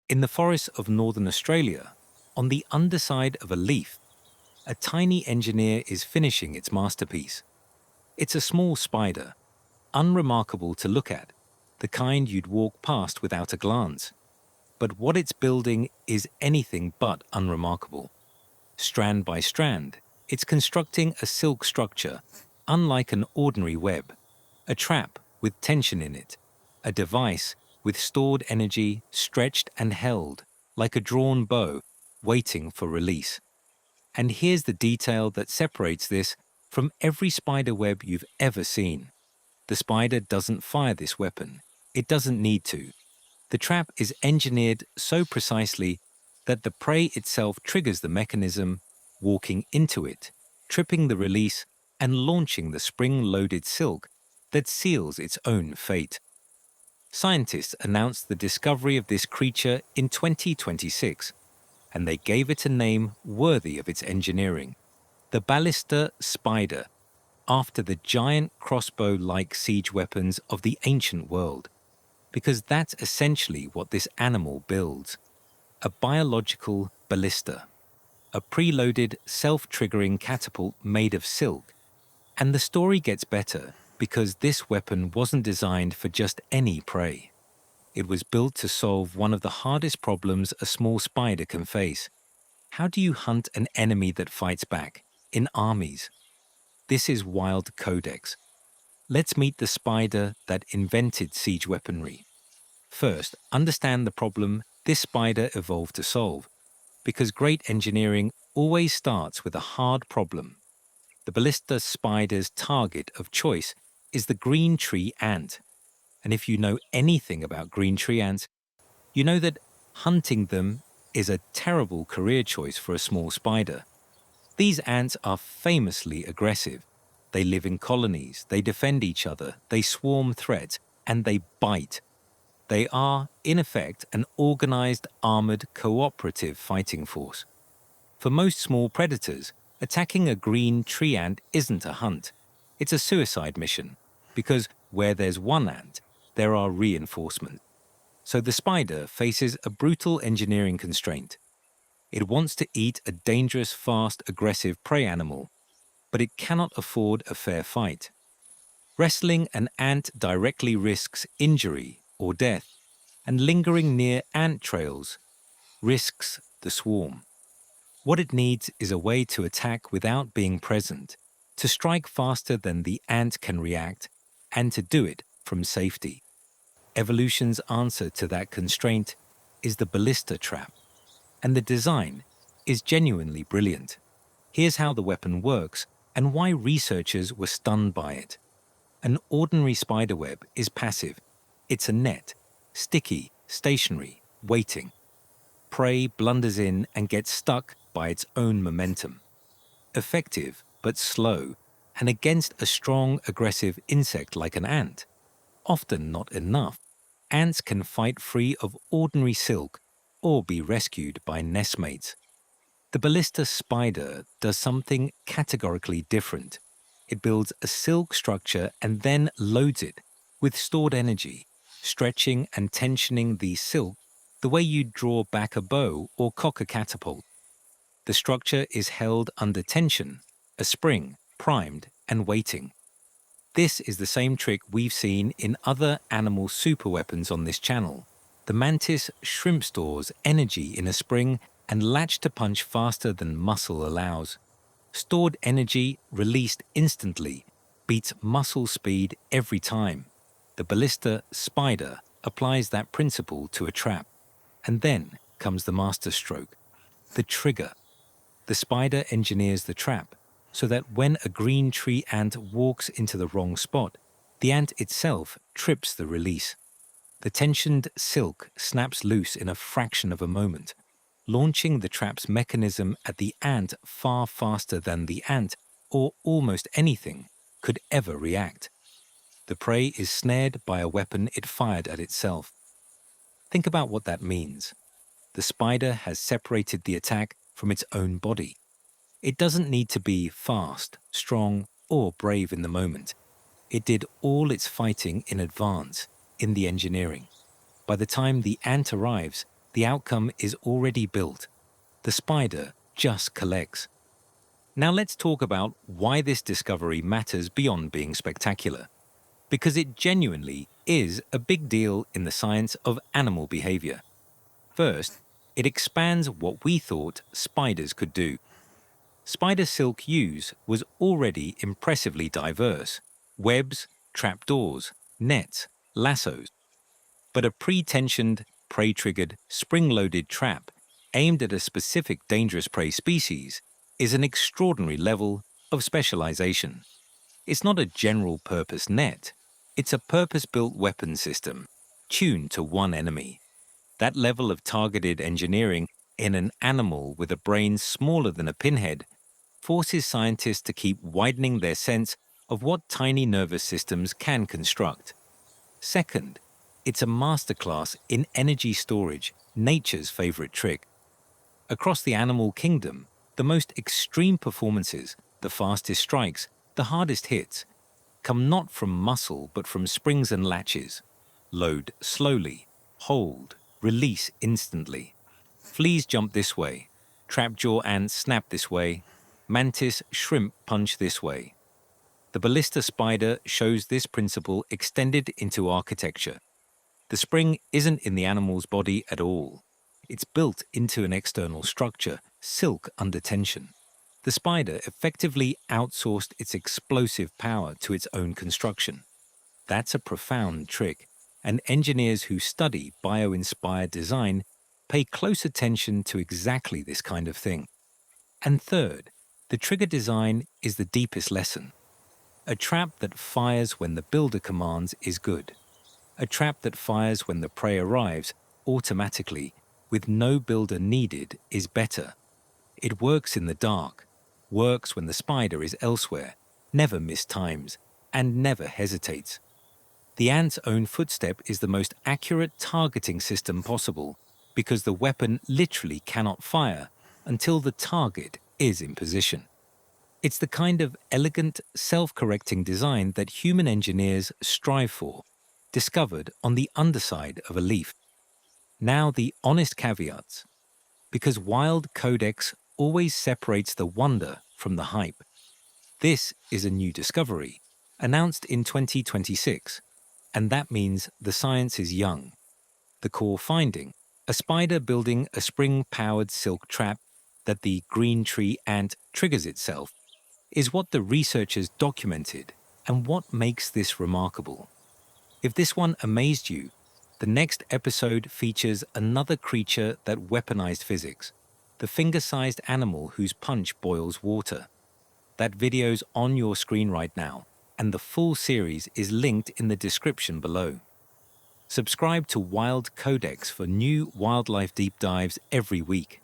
In the forests of northern Australia, on the underside of a leaf, a tiny engineer is finishing its masterpiece. It's a small spider, unremarkable to look at, the kind you'd walk past without a glance. But what it's building is anything but unremarkable. Strand by strand, it's constructing a silk structure, unlike an ordinary web, a trap with tension in it, a device with stored energy stretched and held, like a drawn bow, waiting for release. And here's the detail that separates this from every spider web you've ever seen. The spider doesn't fire this weapon. It doesn't need to. The trap is engineered so precisely that the prey itself triggers the mechanism, walking into it, tripping the release, and launching the spring-loaded silk that seals its own fate. Scientists announced the discovery of this creature in 2026, and they gave it a name worthy of its engineering, the Ballista spider, after the giant crossbow-like siege weapons of the ancient world, because that's essentially what this animal builds, a biological ballista, a preloaded, self-triggering catapult made of silk. And the story gets better because this weapon wasn't designed for just any prey. It was built to solve one of the hardest problems a small spider can face. How do you hunt an enemy that fights back, in armies? This is Wild Codex. Let's meet the spider that invented siege weaponry. First, understand the problem this spider evolved to solve, because great engineering always starts with a hard problem. The ballista spider's target of choice is the green tree ant. And if you know anything about green tree ants, you know that hunting them is a terrible career choice for a small spider. These ants are famously aggressive. They live in colonies, they defend each other, they swarm threats, and they bite. They are, in effect, an organized, armored, cooperative fighting force. For most small predators, attacking a green tree ant isn't a hunt. It's a suicide mission, because where there's one ant, there are reinforcements. So the spider faces a brutal engineering constraint. It wants to eat a dangerous, fast, aggressive prey animal, but it cannot afford a fair fight. Wrestling an ant directly risks injury or death, and lingering near ant trails risks the swarm. What it needs is a way to attack without being present, to strike faster than the ant can react, and to do it from safety. Evolution's answer to that constraint is the ballista trap, and the design is genuinely brilliant. Here's how the weapon works and why researchers were stunned by it. An ordinary spiderweb is passive. It's a net, sticky, stationary, waiting. Prey blunders in and gets stuck by its own momentum. Effective, but slow, and against a strong, aggressive insect like an ant. Often not enough. Ants can fight free of ordinary silk or be rescued by nestmates. The ballista spider does something categorically different. It builds a silk structure and then loads it with stored energy, stretching and tensioning the silk the way you'd draw back a bow or cock a catapult. The structure is held under tension, a spring, primed and waiting. This is the same trick we've seen in other animal superweapons on this channel. The mantis shrimp stores energy in a spring and latch to punch faster than muscle allows. Stored energy, released instantly, beats muscle speed every time. The ballista spider applies that principle to a trap. And then comes the masterstroke, the trigger. The spider engineers the trap so that when a green tree ant walks into the wrong spot, the ant itself trips the release. The tensioned silk snaps loose in a fraction of a moment, launching the trap's mechanism at the ant far faster than the ant, or almost anything, could ever react. The prey is snared by a weapon it fired at itself. Think about what that means. The spider has separated the attack from its own body. It doesn't need to be fast, strong, or brave in the moment. It did all its fighting in advance, in the engineering. By the time the ant arrives, The outcome is already built. The spider just collects. Now let's talk about why this discovery matters beyond being spectacular. Because it genuinely is a big deal in the science of animal behavior. First, it expands what we thought spiders could do. Spider silk use was already impressively diverse: webs, trapdoors, nets, lassos. But a pre-tensioned, prey-triggered, spring-loaded trap aimed at a specific dangerous prey species is an extraordinary level of specialization. It's not a general-purpose net. It's a purpose-built weapon system, tuned to one enemy. That level of targeted engineering in an animal with a brain smaller than a pinhead forces scientists to keep widening their sense of what tiny nervous systems can construct. Second, it's a masterclass in energy storage, nature's favorite trick. Across the animal kingdom, the most extreme performances, the fastest strikes, the hardest hits, come not from muscle but from springs and latches. Load slowly, hold, release instantly. Fleas jump this way, trapjaw ants snap this way, mantis shrimp punch this way. The Ballista spider shows this principle extended into architecture. The spring isn't in the animal's body at all. It's built into an external structure, silk under tension. The spider effectively outsourced its explosive power to its own construction. That's a profound trick, and engineers who study bio-inspired design pay close attention to exactly this kind of thing. And third, the trigger design is the deepest lesson. A trap that fires when the builder commands is good. A trap that fires when the prey arrives automatically, with no builder needed, is better. It works in the dark, works when the spider is elsewhere, never mistimes, and never hesitates. The ant's own footstep is the most accurate targeting system possible because the weapon literally cannot fire until the target is in position. It's the kind of elegant, self-correcting design that human engineers strive for, discovered on the underside of a leaf. Now the honest caveats. Because Wild Codex always separates the wonder from the hype. This is a new discovery, announced in 2026, and that means the science is young. The core finding: a spider building a spring-powered silk trap that the green tree ant triggers itself, is what the researchers documented and what makes this remarkable. If this one amazed you, the next episode features another creature that weaponized physics, the finger-sized animal whose punch boils water. That video's on your screen right now, and the full series is linked in the description below. Subscribe to Wild Codex for new wildlife deep dives every week.